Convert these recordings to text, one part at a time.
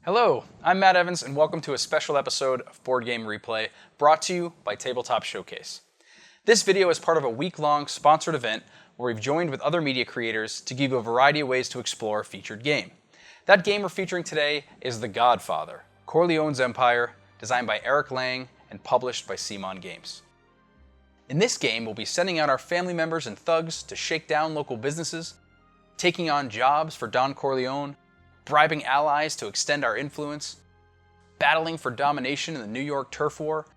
Hello, I'm Matt Evans, and welcome to a special episode of Board Game Replay brought to you by Tabletop Showcase. This video is part of a week-long sponsored event where we've joined with other media creators to give you a variety of ways to explore a featured game. That game we're featuring today is The Godfather, Corleone's Empire, designed by Eric Lang and published by CMON Games. In this game, we'll be sending out our family members and thugs to shake down local businesses, taking on jobs for Don Corleone, bribing allies to extend our influence, battling for domination in the New York turf war,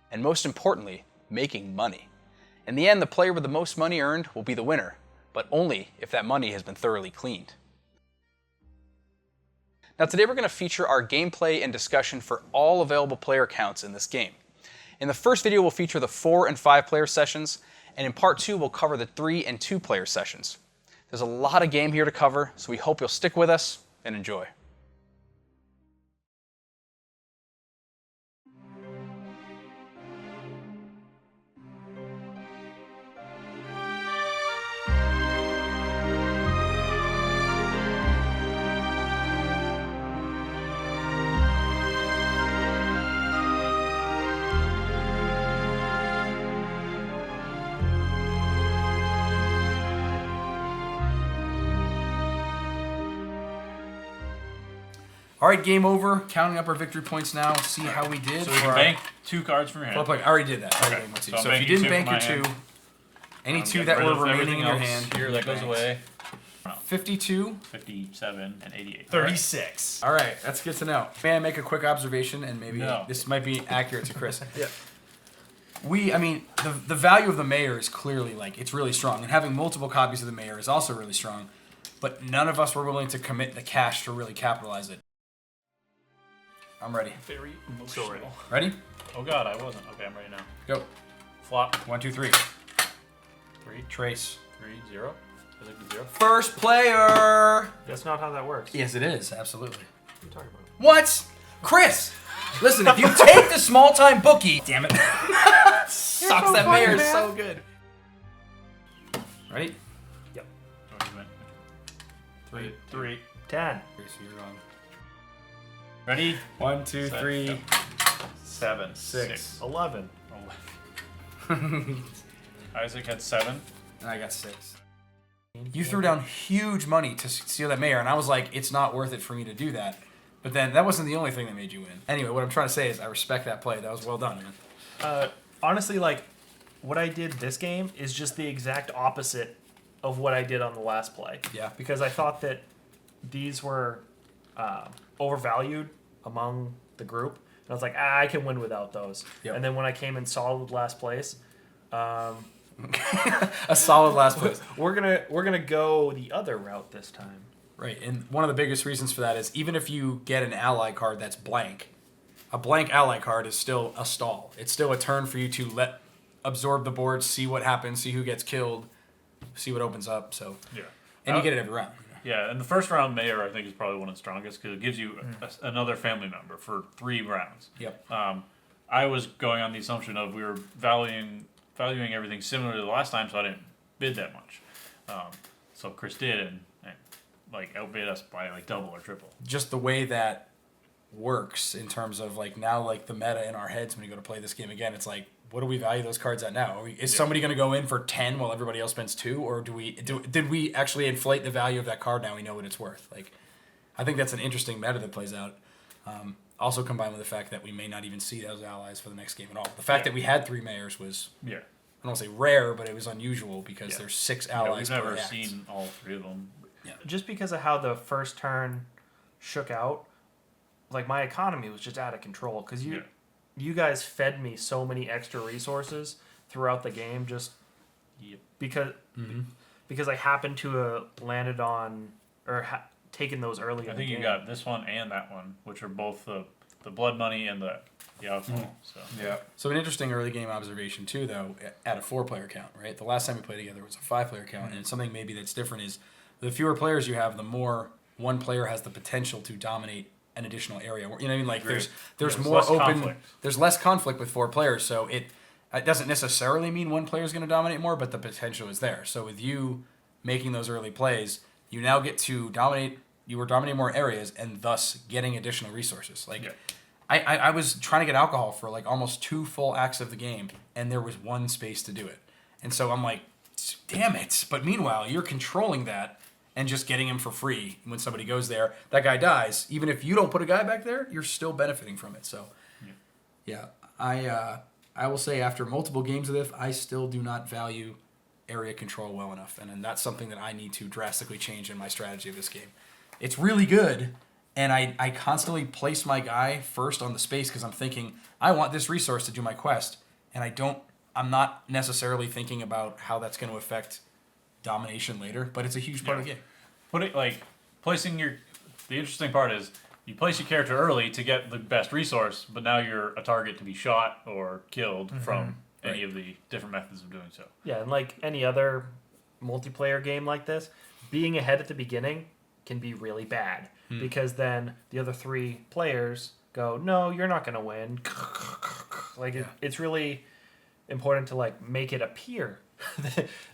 and most importantly, making money. In the end, the player with the most money earned will be the winner, but only if that money has been thoroughly cleaned. Now today we're going to feature our gameplay and discussion for all available player counts in this game. In the first video we'll feature the 4 and 5 player sessions, and in part 2 we'll cover the 3 and 2 player sessions. There's a lot of game here to cover, so we hope you'll stick with us and enjoy. All right, game over. Counting up our victory points now. See how we did. So we can bank 2 cards from your hand. I already did that. Okay. So if you didn't bank your 2, any 2 that were remaining in your hand, here that goes away. 52, 57, and 88. 36. All right, that's good to know. May I make a quick observation, and maybe this might be accurate to Chris? Yeah. The value of the mayor is clearly, it's really strong, and having multiple copies of the mayor is also really strong, but none of us were willing to commit the cash to really capitalize it. I'm ready. Very emotional. Ready? Oh god, I wasn't. Okay, I'm ready now. Go. Flop. 1, 2, 3. 3. Trace. 3, 0. I think it's 0. First player! That's not how that works. Yes, it is. Absolutely. What are you talking about? What? Chris! Listen, if you take the small-time bookie... Damn it. Sucks, that mayor is so good. Ready? Yep. Oh, you went. 3. 3. 10. Okay, so you're wrong. Ready? 1, 2, 3. 7. 6. 11. Isaac had 7. And I got 6. You threw down huge money to steal that mayor, and I was like, it's not worth it for me to do that. But then that wasn't the only thing that made you win. Anyway, what I'm trying to say is I respect that play. That was well done, man. Honestly, what I did this game is just the exact opposite of what I did on the last play. Yeah. Because I thought that these were overvalued among the group. And I was like, I can win without those. Yep. And then when I came in solid last place, A solid last place. we're gonna go the other route this time. Right, and one of the biggest reasons for that is even if you get an ally card that's blank, a blank ally card is still a stall. It's still a turn for you to absorb the board, see what happens, see who gets killed, see what opens up. So Yeah. and you get it every round. Yeah, and the first round mayor I think is probably one of the strongest because it gives you another family member for 3 rounds. Yep. I was going on the assumption of we were valuing everything similar to the last time, so I didn't bid that much. So Chris did, and outbid us by double or triple. Just the way that works in terms of now the meta in our heads when you go to play this game again, it's what do we value those cards at now? Is somebody going to go in for 10 while everybody else spends 2, or did we actually inflate the value of that card? Now we know what it's worth. I think that's an interesting meta that plays out. Also combined with the fact that we may not even see those allies for the next game at all. The fact that we had 3 mayors was, I don't want to say rare, but it was unusual because there's 6 allies. We've never seen all 3 of them. Yeah. Just because of how the first turn shook out, my economy was just out of control. Because you guys fed me so many extra resources throughout the game because I happened to have landed on or taken those early in the game. I think you got this one and that one, which are both the blood money and the alcohol. So yeah. So an interesting early game observation too, though, at a 4-player count, right? The last time we played together was a 5-player count, and something maybe that's different is the fewer players you have, the more one player has the potential to dominate an additional area. You know what I mean? There's more less open. conflict. There's less conflict with 4 players, so it doesn't necessarily mean one player is going to dominate more, but the potential is there. So with you making those early plays, you now get to dominate You were dominating more areas and thus getting additional resources. Like, I was trying to get alcohol for like almost 2 full acts of the game, and there was 1 space to do it. And so I'm like, damn it. But meanwhile, you're controlling that and just getting him for free. When somebody goes there, that guy dies. Even if you don't put a guy back there, you're still benefiting from it. So, yeah, I will say after multiple games of this, I still do not value area control well enough. And that's something that I need to drastically change in my strategy of this game. It's really good. And I constantly place my guy first on the space because I'm thinking, I want this resource to do my quest. And I'm not necessarily thinking about how that's going to affect domination later, but it's a huge part of the game. Put it like placing the interesting part is you place your character early to get the best resource, but now you're a target to be shot or killed from any of the different methods of doing so. Yeah, and like any other multiplayer game like this, being ahead at the beginning can be really bad because then the other 3 players go, no, you're not going to win. Like it's really important to like make it appear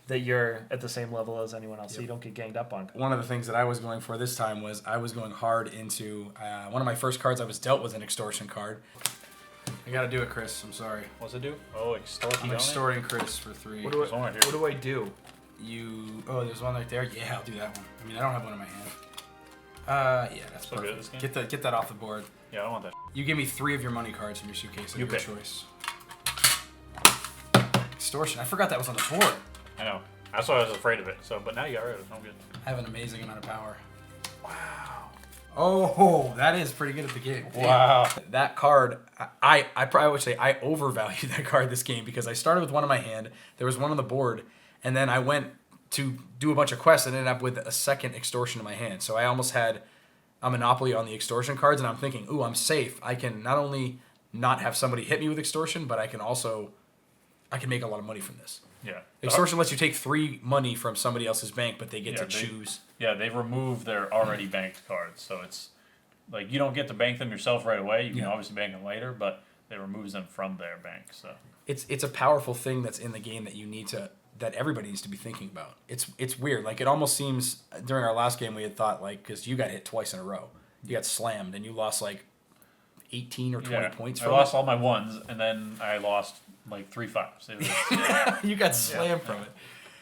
that you're at the same level as anyone else, so you don't get ganged up on. One of the things that I was going for this time was I was going hard into one of my first cards I was dealt was an extortion card. I gotta do it, Chris. I'm sorry. What's it do? Oh, extort. I'm extorting Chris for 3. What do I do? There's one right there. Yeah, I'll do that one. I mean, I don't have one in my hand. Yeah, that's so perfect. good at this game? Get that off the board. Yeah, I don't want that. You give me 3 of your money cards from your suitcase. Of You your pick. choice. Extortion. I forgot that was on the board. I know. That's why I was afraid of it. So, but now you got rid of it. No good. I have an amazing amount of power. Wow. Oh, that is pretty good at the game. Wow. That card, I probably would say I overvalued that card this game because I started with one in my hand. There was one on the board, and then I went to do a bunch of quests and ended up with a second extortion in my hand. So I almost had a monopoly on the extortion cards, and I'm thinking, ooh, I'm safe. I can not only not have somebody hit me with extortion, but I can make a lot of money from this. Yeah. Extortion lets you take 3 money from somebody else's bank, but they get to choose. Yeah, they remove their already banked cards, so it's like you don't get to bank them yourself right away. You can obviously bank them later, but it removes them from their bank. So it's a powerful thing that's in the game that everybody needs to be thinking about. It's weird. Like it almost seems during our last game we had thought like because you got hit twice in a row, you got slammed and you lost like 18 or 20 points. I lost all my 1s and then I lost like 3 5s. It was, you got slammed from it.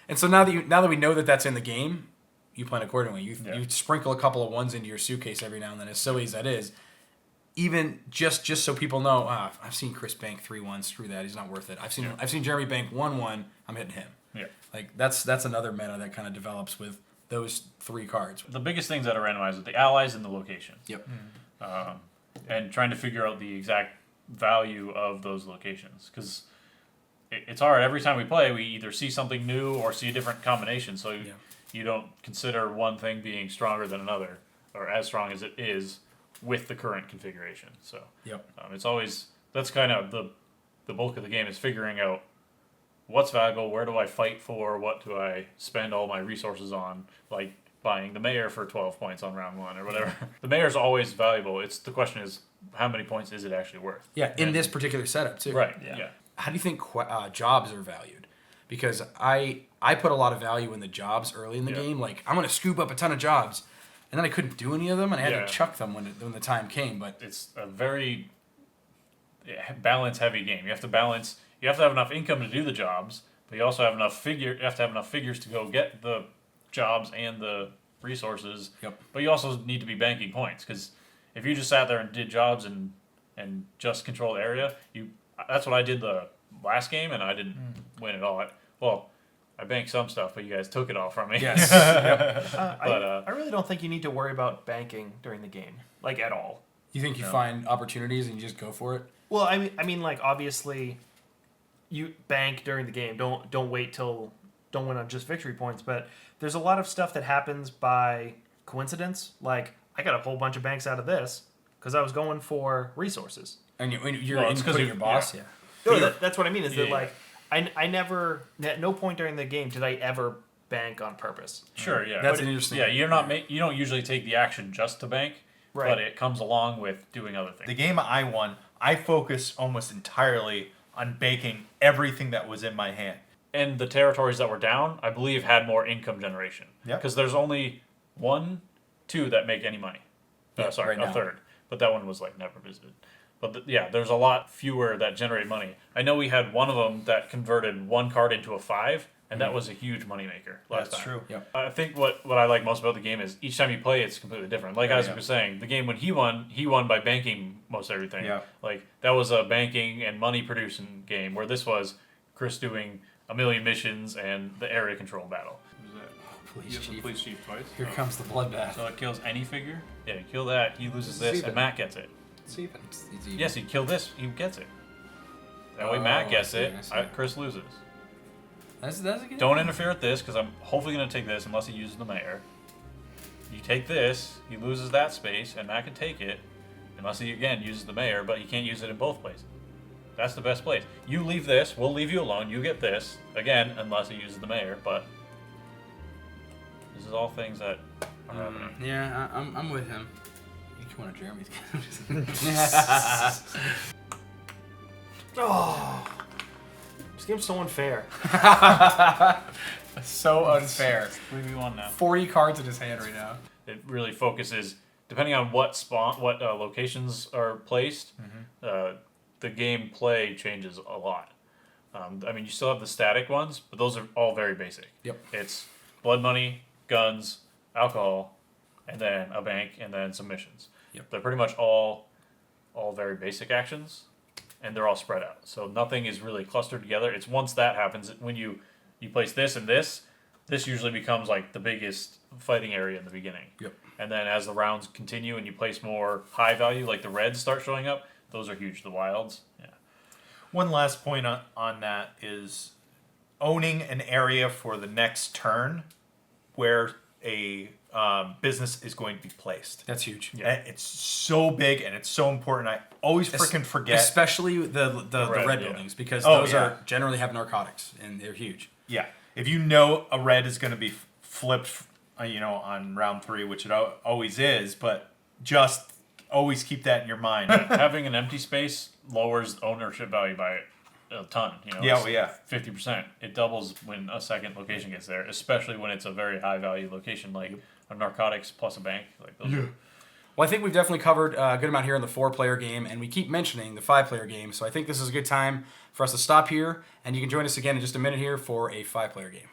And so now that we know that that's in the game, you plan accordingly. You sprinkle a couple of 1s into your suitcase every now and then, as silly as that is. Even just so people know, I've seen Chris bank 3 1s. Screw that, he's not worth it. I've seen Jeremy bank 1 1. I'm hitting him. Yeah, like that's another meta that kind of develops with those 3 cards. The biggest things that are randomized are the allies and the location. Yep. And trying to figure out the exact value of those locations because it's hard. Every time we play, we either see something new or see a different combination. So you don't consider one thing being stronger than another or as strong as it is with the current configuration. So it's always that's kind of the bulk of the game is figuring out what's valuable, where do I fight for, what do I spend all my resources on, like buying the mayor for 12 points on round 1 or whatever. The mayor's always valuable. The question is how many points is it actually worth? Yeah, in this particular setup too. Right. Yeah. How do you think jobs are valued? Because I put a lot of value in the jobs early in the game. Like I'm gonna scoop up a ton of jobs, and then I couldn't do any of them, and I had to chuck them when the time came. But it's a very balance heavy game. You have to balance. You have to have enough income to do the jobs, but you also have enough You have to have enough figures to go get the jobs and the resources. Yep. But you also need to be banking points because if you just sat there and did jobs and just control the area, that's what I did the last game, and I didn't win at all. I banked some stuff, but you guys took it all from me. Yes. I really don't think you need to worry about banking during the game, like at all. You think you find opportunities and you just go for it? Well, I mean, like obviously, you bank during the game. Don't wait don't win on just victory points. But there's a lot of stuff that happens by coincidence. Like I got a whole bunch of banks out of this because I was going for resources. And you're inputting your boss. Yeah. No, that's what I mean. Is that like I never at no point during the game did I ever bank on purpose. Sure. Yeah. That's an interesting. Yeah. You don't usually take the action just to bank. Right. But it comes along with doing other things. The game I won, I focused almost entirely on banking everything that was in my hand. And the territories that were down, I believe, had more income generation. Yeah. Because there's only one 2 that make any money. Yeah, Sorry, right a now. third. But that one was like never visited. But yeah, there's a lot fewer that generate money. I know we had one of them that converted 1 card into a 5, and that was a huge moneymaker last That's time. true. Yep. I think what I like most about the game is each time you play, it's completely different. Like as yeah. we were saying, the game when he won by banking most everything. Yeah. Like that was a banking and money producing game, where this was Chris doing a million missions and the area control battle. Police chief. Police chief twice. Here comes the bloodbath. So it kills any figure. Yeah, you kill that, he loses This is this, even. and Matt gets it. It's even. It's even. Yes, he killed this, he gets it. That way Oh, Matt I gets see, it, I see. Chris loses. That's a good Don't interfere with this, because I'm hopefully going to take this unless he uses the mayor. You take this, he loses that space, and Matt can take it, unless he, again, uses the mayor, but he can't use it in both places. That's the best place. You leave this, we'll leave you alone, you get this, again, unless he uses the mayor, but this is all things that are happening. Yeah, I'm with him. You can one of Jeremy's Oh, this game's so unfair. So unfair. 3v1 now. 40 cards in his hand right now. It really focuses, depending on what locations are placed, the gameplay changes a lot. I mean, you still have the static ones, but those are all very basic. Yep. It's blood money, guns, alcohol, and then a bank, and then some missions. Yep. They're pretty much all very basic actions, and they're all spread out. So nothing is really clustered together. It's once that happens, when you place this and this usually becomes like the biggest fighting area in the beginning. Yep. And then as the rounds continue and you place more high value, like the reds start showing up, those are huge. The wilds, yeah. One last point on that is owning an area for the next turn where a business is going to be placed. That's huge. Yeah. And it's so big and it's so important. I always freaking forget. Especially the red yeah. buildings, because Oh, those yeah. are generally have narcotics and they're huge. Yeah, if you know a red is going to be flipped, on round 3, which it always is, but just always keep that in your mind. Having an empty space lowers ownership value by a ton. Yeah, well, yeah. 50%. It doubles when a second location gets there, especially when it's a very high value location like a narcotics plus a bank. Like those are, Well, I think we've definitely covered a good amount here in the 4-player game, and we keep mentioning the 5-player game, so I think this is a good time for us to stop here, and you can join us again in just a minute here for a 5-player game.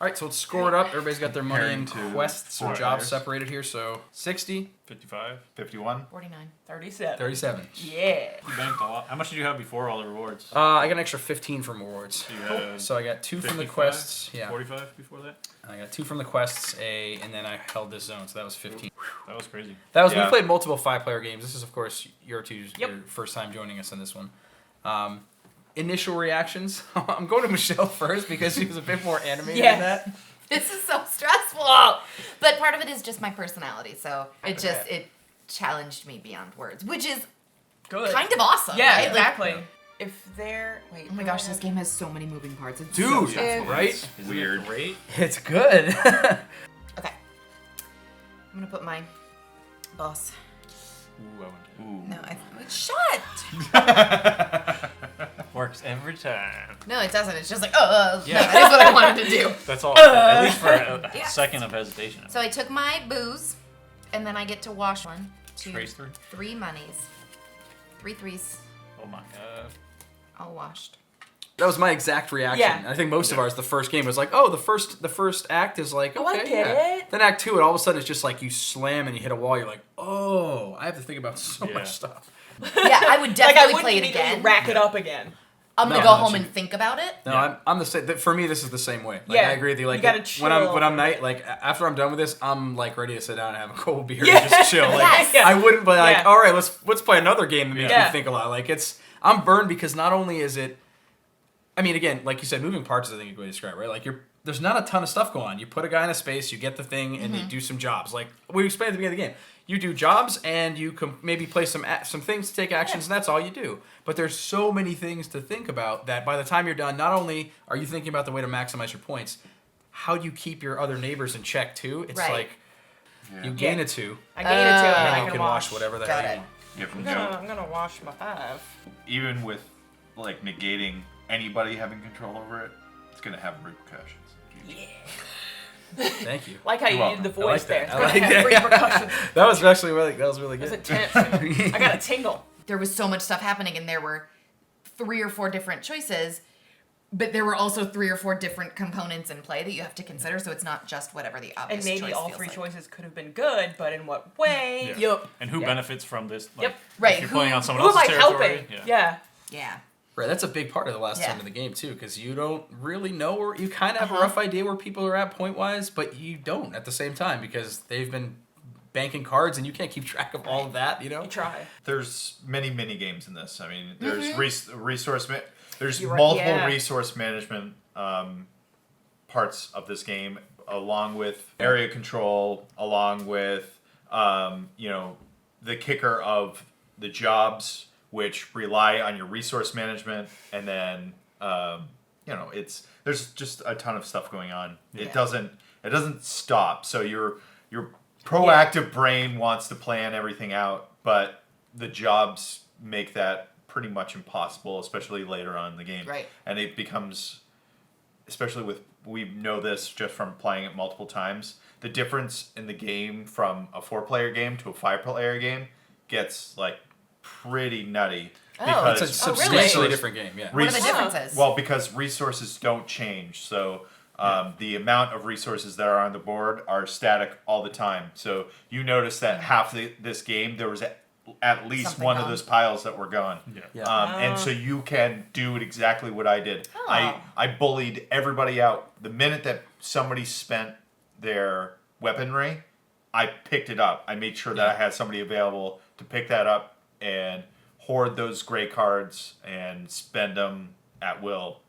All right, so let's score it up. Everybody's got their money in Comparing to quests or 4 jobs players. separated here. So 60, 55. 51. 49. 37. 37. Yeah. You banked a lot. How much did you have before all the rewards? I got an extra 15 from rewards. So you had So I got 2 from the 55? quests. Yeah, 45 before that? I got 2 from the quests, and then I held this zone, so that was 15. That was crazy. That was we Yeah. played multiple 5-player games. This is, of course, your Yep. first time joining us on this one. Initial reactions. I'm going to Michelle first because she was a bit more animated Yes. than that. This is so stressful. But part of it is just my personality. So it challenged me beyond words, which is Good. kind of awesome. Yeah, right? exactly. Like, If they're wait. oh my gosh, this game has so many moving parts. It's so Dude, stressful. right? Weird. Great. It's good. Okay. I'm gonna put my boss. Ooh, I went No, shut. Works every time. No, it doesn't. It's just like, Yeah. no, that is what I wanted to do. That's all. At least for a Yes. second of hesitation. So I took my booze, and then I get to wash 1, 2, Trace 3. 3 monies, 3 threes, Oh my god. all washed. That was my exact reaction. Yeah. I think most of ours, the first game was like, oh, the first act is like, okay, Oh, I get yeah. it. Then act 2, and all of a sudden it's just like you slam and you hit a wall. You're like, oh, I have to think about so Yeah. much stuff. Yeah, I would Like definitely I wouldn't play it need again. to rack it up again. I'm gonna No, go no, home she- and think about it. No, Yeah. I'm the same. For me, this is the same way. Like, Yeah, I agree with you. Like you gotta when I'm chill. night, like after I'm done with this, I'm like ready to sit down and have a cold beer Yeah. and just chill. Like Yes. Yeah. I wouldn't be like, Yeah. all right, let's play another game that makes Yeah. me think a lot. Like I'm burned because not only is it, I mean, again, like you said, moving parts is I think a good way to describe it, right? Like there's not a ton of stuff going on. You put a guy in a space, you get the thing, and you do some jobs. Like we explained at the beginning of the game, you do jobs and you maybe play some things to take actions, and that's all you do. But there's so many things to think about that by the time you're done, not only are you thinking about the way to maximize your points, how do you keep your other neighbors in check too? It's Right. like you gain a 2, I gain it too, and and then I you can can wash whatever the Got hell it. you want. You have to I'm gonna wash my 5. even with like negating anybody having control over it, it's gonna have repercussions. Thank you. Like how you You're did the welcome. voice there. It's I gonna like have that. repercussions. That was actually really It was good. intense. I got a tingle. There was so much stuff happening, and there were 3 or 4 different choices, but there were also 3 or 4 different components in play that you have to consider. So it's not just whatever the obvious And maybe choice all feels 3 like. choices could have been good, but in what way? Yeah. Yup. And who Yeah. benefits from this? Like, Yep. Right, If you're who- playing on someone Who am I else's territory. helping? Yeah. Yeah. Right, that's a big part of the last Yeah. turn of the game too, because you don't really know where you kind of have a rough idea where people are at point wise, but you don't at the same time because they've been banking cards and you can't keep track of all of that. You know. You try. There's many games in this. I mean, there's resource. There's You're right, multiple yeah. resource management parts of this game, along with area control, along with the kicker of the jobs, which rely on your resource management, and then there's just a ton of stuff going on. Yeah. It doesn't stop. So your proactive brain wants to plan everything out, but the jobs make that pretty much impossible, especially later on in the game. Right. And it becomes, especially with, we know this just from playing it multiple times, the difference in the game from a 4-player game to a 5-player game gets like pretty nutty. Oh, It's a really? substantially different game. Yeah. What are the Res- differences? Well, because resources don't change, so the amount of resources that are on the board are static all the time. So you notice that half this game there was at least Something one of gone. those piles that were gone. Yeah. And so you can do it exactly what I did. Oh. I bullied everybody out. The minute that somebody spent their weaponry, I picked it up. I made sure that I had somebody available to pick that up and hoard those gray cards and spend them at will.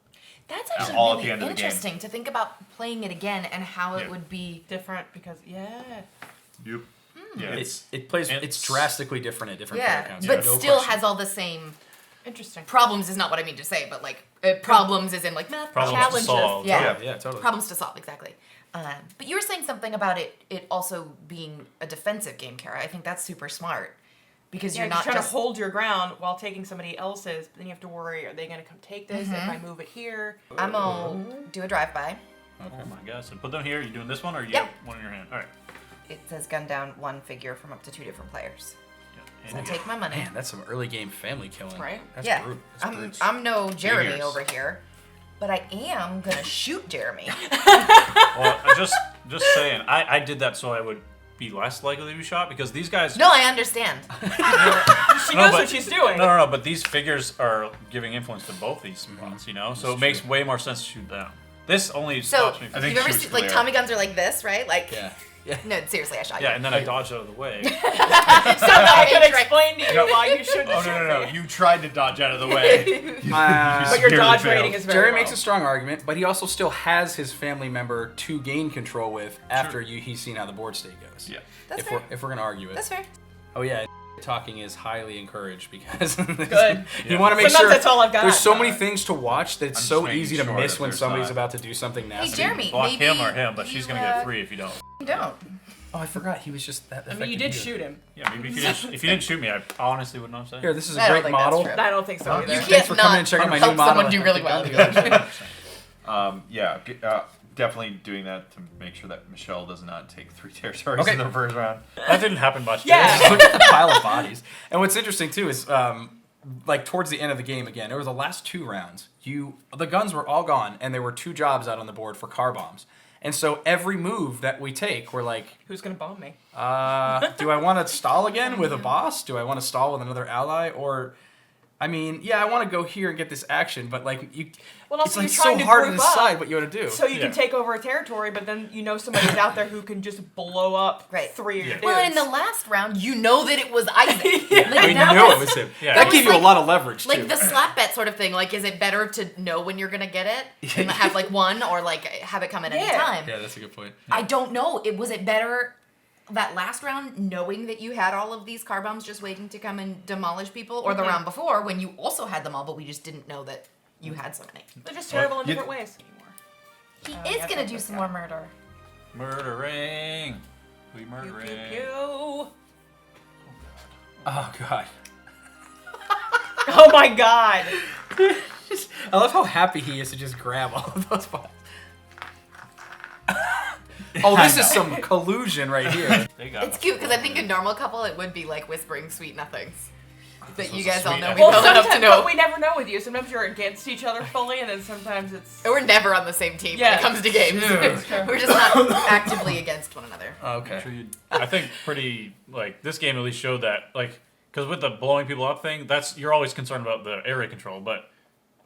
That's actually all at really the end of the game. interesting to think about playing it again and how it Yeah. would be. Different because, yeah. Yep. Yeah, It plays. And It's drastically different at different Yeah, player counts. but no still question. has all the same Interesting. problems. Is not what I mean to say, but like problems is in like math Problems to challenges. solve. Yeah. Yeah, totally. Problems to solve, exactly. But you were saying something about it also being a defensive game, Kara. I think that's super smart because Yeah, you're not trying just to hold your ground while taking somebody else's, but then you have to worry, are they going to come take this if I move it here? I'm gonna do a drive-by. Oh my gosh. So put them here. You doing this one or you Yep. have one in your hand? All right. It says gun down 1 figure from up to 2 different players. Yeah. So I And take my money. Man, that's some early game family killing. Right? That's yeah, brutal. That's brutal. I'm no Jeremy Figures. over here, but I am gonna shoot Jeremy. well, just saying. I did that so I would be less likely to be shot because these guys. No, I understand. She No, knows but- what she's doing. No. But these figures are giving influence to both these spots, you know. So it makes way more sense to shoot them. This only So stops me from. I think you've ever she was seen like clear. Tommy guns are like this, right? Like Yeah. Yeah. no, seriously, I shot you. Yeah, and then I dodged out of the way. So I could right. explain to you why you shouldn't Oh, shoot no. me. You tried to dodge out of the way. But your severely dodge failed. rating is very Jerry low. makes a strong argument, but he also still has his family member to gain control with after he's seen how the board state goes. Yeah. That's if fair. we're gonna argue it. That's fair. Oh yeah, talking is highly encouraged because Good. you want to make Sometimes sure that's all I've got. there's so many things to watch that it's I'm so just making easy to sure miss that when there's somebody's not- about to do something Hey nasty. Jeremy, Block maybe him or him, but she's you, gonna get 3 if you don't. Don't. Oh, I forgot he was just that. I mean, you did shoot him. Yeah, maybe if you didn't shoot me, I honestly wouldn't know what I'm saying. Here, this is a I don't great think that's model. true. I don't think so either. You Thanks can't for coming not and checking my new help model. someone do really well. Definitely doing that to make sure that Michelle does not take 3 territories Okay. in the first round. That didn't happen much. Yeah. Just look at the pile of bodies. And what's interesting too is, like towards the end of the game again, over the last 2 rounds, the guns were all gone, and there were 2 jobs out on the board for car bombs. And so every move that we take, we're like, Who's going to bomb me? do I want to stall again with a boss? Do I want to stall with another ally? Or I mean, yeah, I want to go here and get this action, but like you, Well, it's also like you're trying so to hard to group up decide what you want to do. so you Yeah. can take over a territory, but then you know somebody's out there who can just blow up Right. 3 of your dudes. Well, and in the last round, you know that it was Isaac. Like, I mean, that you knew was- it was him. Yeah. That was gave you a like- lot of leverage Like too. the slap bet sort of thing. Like, is it better to know when you're gonna get it and have like one, or like have it come at any Yeah. time? Yeah, that's a good point. I don't know. Was it better that last round knowing that you had all of these car bombs just waiting to come and demolish people, or the round before when you also had them all, but we just didn't know that you had so many? They're just terrible in You- different ways. He Oh, is yeah, gonna that's do okay. some more murder. Murdering. We Pew, murdering. pew, pew. Oh god. Oh my god. I love how happy he is to just grab all of those bombs. Oh, this is some collusion right here. They got It's us. cute because I think a normal couple it would be like whispering sweet nothings. But you was a guys all sweet know me episode. well enough to sometimes, know. but we never know with you. Sometimes you're against each other fully, and then sometimes it's. We're never on the same team when Yeah. it comes to games. Dude. We're just not actively against one another. Oh, okay. I think pretty like this game at least showed that like because with the blowing people up thing, that's you're always concerned about the area control, but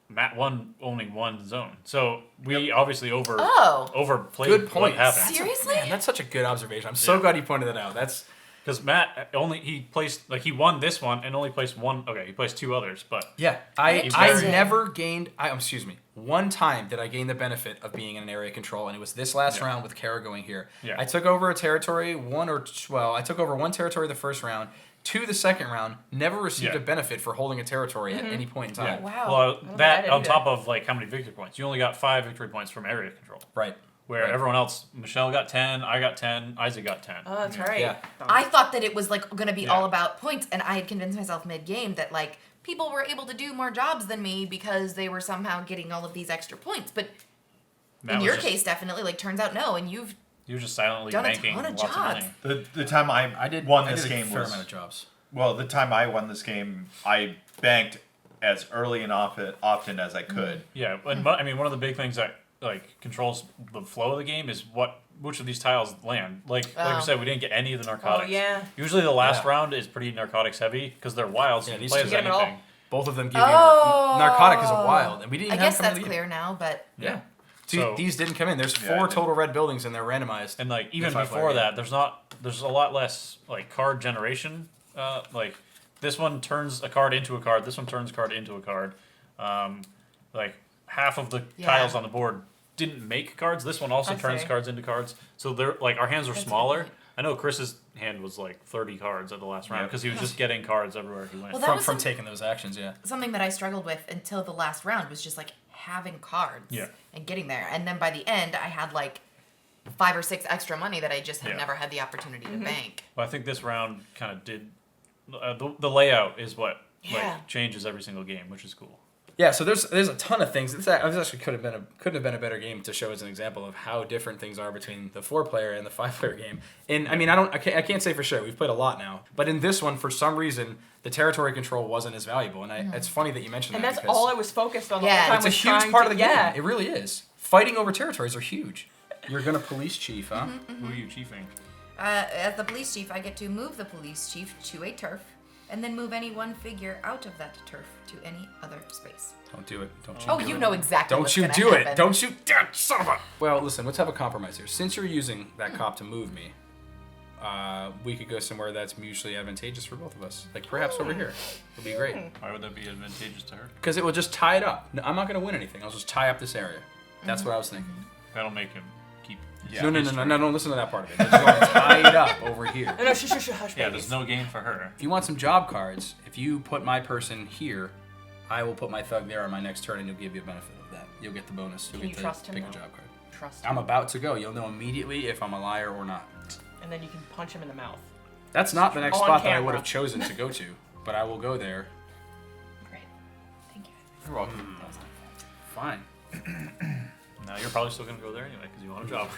Matt won only one zone, so we obviously overplayed Good what point. happened. Seriously? Man, that's such a good observation. I'm so glad you pointed that out. That's Because Matt he won this one and only placed one. Okay, he placed 2 others, but yeah. I Interesting. never gained. Excuse me. One time did I gain the benefit of being in an area control, and it was this last round with Kara going here. Yeah. I took over a territory I took over one territory the first round. 2 the second round. Never received Yeah. a benefit for holding a territory at any point in yeah. time. Wow. Well, I don't think I that did on either. top of like how many victory points? You only got 5 victory points from area control. Right. Where Right. everyone else, Michelle got 10, I got 10, Isaac got 10. Oh, that's right. Yeah. I thought that it was like going to be Yeah. all about points, and I had convinced myself mid-game that like people were able to do more jobs than me because they were somehow getting all of these extra points. But Matt in was your just- case, definitely, like turns out no, and you've you were just silently done a banking ton of lots of money. jobs. The time I won this game a fair was amount of jobs. well. The time I won this game, I banked as early and often as I could. Yeah, and I mean one of the big things that like controls the flow of the game is which of these tiles land. Like Oh. we said, we didn't get any of the narcotics. Oh, yeah. Usually the last Yeah. round is pretty narcotics heavy because they're wild, so Yeah, you can these play two as get 'em at all. anything. Both of them give Oh. you narcotic is a wild, and we didn't I even guess have them that's in the clear now, but Yeah. So- These didn't come in. There's Yeah, I 4 didn't. total red buildings, and they're randomized. And like even five before player that, there's a lot less like card generation. Like this one turns a card into a card. This one turns a card into a card. Like half of the Yeah. tiles on the board didn't make cards. This one also I turns see. cards into cards. So they're like our hands are That's a good smaller. point. I know Chris's hand was like 30 cards at the last round Yeah. because he was just getting cards everywhere he went. Well, that from was from some- taking those actions, yeah. something that I struggled with until the last round was just like having cards Yeah. and getting there. And then by the end, I had like 5 or 6 extra money that I just had Yeah. never had the opportunity to bank. Well, I think this round kind of did. The layout is what Yeah. like changes every single game, which is cool. Yeah, so there's a ton of things. This actually couldn't have been a better game to show as an example of how different things are between the 4-player and the 5-player game. And I mean, I can't say for sure. We've played a lot now, but in this one, for some reason, the territory control wasn't as valuable. And it's funny that you mentioned And that that's because all I was focused on the Yeah. whole time. it's a was huge trying part to- of the game. Yeah. It really is. Fighting over territories are huge. You're gonna police chief, huh? Who are you chiefing? As the police chief, I get to move the police chief to a turf, and then move any one figure out of that turf to any other space. Don't do it. Don't you Oh, do you it. know exactly Don't what's you gonna do happen. it. Don't you dare, son of a... Well, listen, let's have a compromise here. Since you're using that cop to move me, we could go somewhere that's mutually advantageous for both of us. Like perhaps over here. Would be great. Why would that be advantageous to her? Because it will just tie it up. No, I'm not going to win anything. I'll just tie up this area. That's what I was thinking. That'll make him keep. Yeah. No, don't listen to that part of it. We're just going to tie it up over here. No, hush, Yeah, babies. there's no game for her. If you want some job cards, if you put my person here, I will put my thug there on my next turn, and you'll give you a benefit of that. You'll get the bonus. You'll Can get you to trust him, pick a though? job card. Trust I'm him. about to go. You'll know immediately if I'm a liar or not. And then you can punch him in the mouth. That's not the next On spot that I camera. would have chosen to go to, but I will go there. Great. Thank you. You're welcome. That was Fine, Now you're probably still gonna go there anyway because you want a job.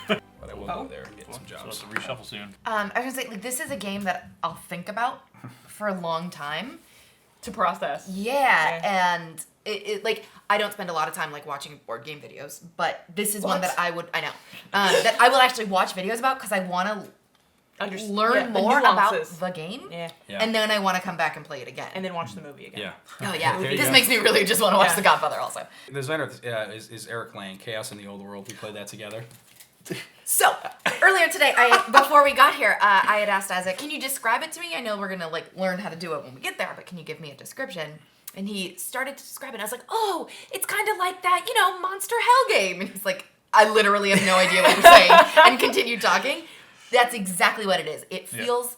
but I will go there and get some So jobs. it's a reshuffle soon. I was gonna say, like, this is a game that I'll think about for a long time. To process. Yeah, and it like I don't spend a lot of time like watching board game videos, but this is one What? that I would that I will actually watch videos about because I want to learn more about nuances. the game. Yeah. And then I want to come back and play it again. And then watch the movie again. Yeah. Oh yeah, There you this go. makes me really just want to watch Yeah. The Godfather also. The designer is Eric Lang, Chaos in the Old World. We played that together. So earlier today, before we got here, I had asked Isaac, "Can you describe it to me? I know we're gonna learn how to do it when we get there, but can you give me a description?" And he started to describe it. I was like, "Oh, it's kind of like that, Monster Hell game." And he's like, "I literally have no idea what you're saying," and continued talking. That's exactly what it is. It feels,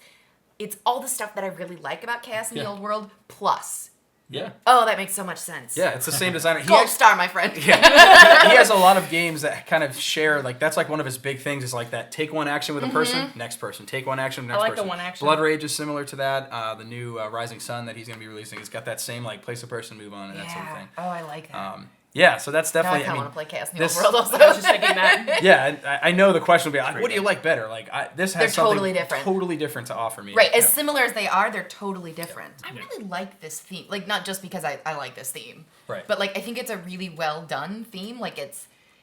it's all the stuff that I really like about Chaos in the Old World plus. Yeah. Oh, that makes so much sense. Yeah, it's the same designer. Gold star, my friend. He has a lot of games that kind of share, that's like one of his big things is like that. Take one action with a person, next person. Take one action, next I like person. the one action. Blood Rage is similar to that. The new Rising Sun that he's going to be releasing, it's got that same place a person, move on, and that sort of thing. Oh, I like that. Yeah, so that's Now I definitely. kind of want to play Chaos in the this- Old World also. I was just thinking that. Yeah, and I know the question will be like, what do you like better? This has They're something totally different. totally different to offer me. Right, as similar as they are, they're totally different. I really like this theme. Not just because I like this theme. Right. But I think it's a really well done theme.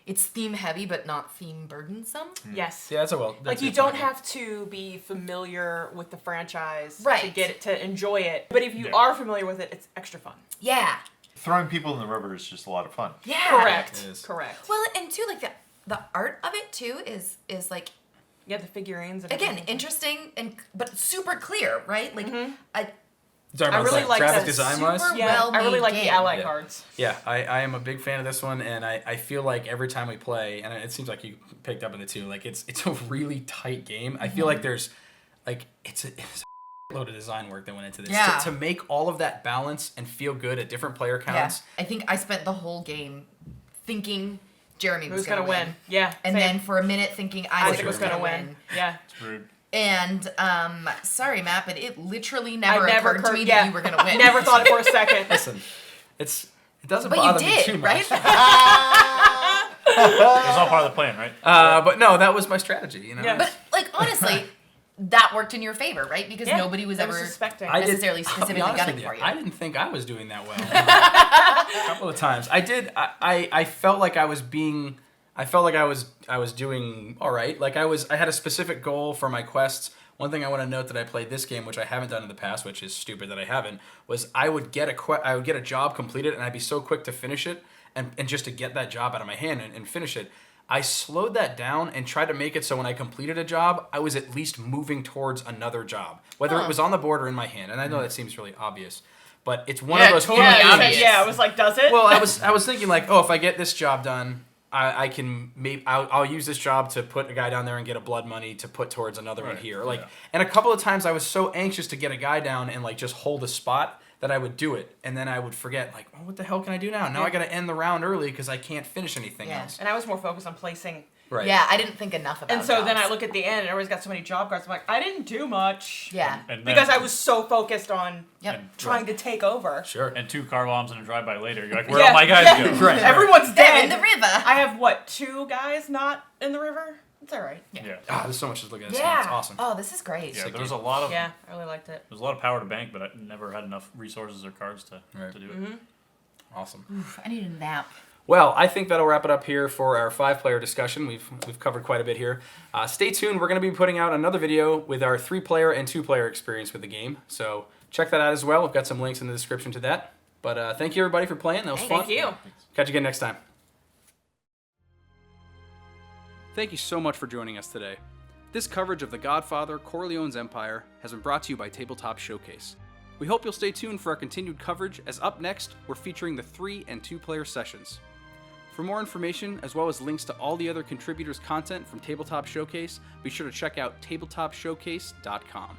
It's theme heavy but not theme burdensome. Yes. Yeah, that's a well. That's You it. don't have to be familiar with the franchise to Right. get it to enjoy it. But if you are familiar with it, it's extra fun. Yeah. Throwing people in the river is just a lot of fun. Yeah. Correct. It is. Correct. Well, and too the art of it too is Yeah, the figurines. And again everything. interesting but super clear, right? Sorry I about really like graphic that design super wise. Yeah, I really well-made like game. the ally Yeah. cards. Yeah, I am a big fan of this one, and I feel like every time we play, and it seems like you picked up on it too, it's a really tight game. I feel like there's, it's a load of design work that went into this. Yeah. To make all of that balance and feel good at different player counts. I think I spent the whole game thinking Jeremy was Who's going gonna to win? Yeah. And same. then for a minute thinking Isaac Isaac was going to win. Yeah. It's rude. And sorry, Matt, but it literally never I never occurred to me yeah. that you were going to win. Never thought it for a second. Listen, it doesn't But you bother me did, too right? much. It was all part of the plan, right? But no, that was my strategy. Yeah. But honestly, that worked in your favor, right? Because Yeah, nobody was I ever suspecting. necessarily I'll be specifically honest gunning with for you. I didn't think I was doing that well. A couple of times, I did. I felt like I was being. I felt like I was doing all right. I had a specific goal for my quests. One thing I want to note that I played this game, which I haven't done in the past, which is stupid that I haven't, was I would get a job completed, and I'd be so quick to finish it, and just to get that job out of my hand and finish it. I slowed that down and tried to make it so when I completed a job, I was at least moving towards another job, whether it was on the board or in my hand. And I know that seems really obvious, but it's one of those totally few games- obvious. Yeah, I was like, does it? Well, I was thinking if I get this job done, I can I'll use this job to put a guy down there and get a blood money to put towards another one Right, here. yeah. And a couple of times I was so anxious to get a guy down and just hold a spot that I would do it, and then I would forget what the hell can I do now? Now I got to end the round early because I can't finish anything Yeah. else. and I was more focused on placing. Right. Yeah, I didn't think enough about And so then I jobs. look at the end, and everybody's got so many job cards. I'm like, I didn't do much. Yeah. And then, Because I was so focused on Yep. trying to take over. Sure. And 2 car bombs and a drive-by later. You're like, where'd Yeah, all my guys yeah. go? Right. Everyone's They're dead. in the river. I have 2 guys not in the river? It's all right. Yeah. There's so much to look at. It's Yeah. awesome. Oh, this is great. Yeah, there was a lot of Yeah, I really liked it. there's a lot of power to bank, but I never had enough resources or cards to do it. Awesome. I need a nap. Well, I think that'll wrap it up here for our 5-player discussion. We've covered quite a bit here. Stay tuned. We're going to be putting out another video with our 3-player and 2-player experience with the game. So check that out as well. We've got some links in the description to that. But thank you, everybody, for playing. That was fun. Thank you. Catch you again next time. Thank you so much for joining us today. This coverage of The Godfather, Corleone's Empire has been brought to you by Tabletop Showcase. We hope you'll stay tuned for our continued coverage, as up next, we're featuring the 3- and 2-player sessions. For more information, as well as links to all the other contributors' content from Tabletop Showcase, be sure to check out tabletopshowcase.com.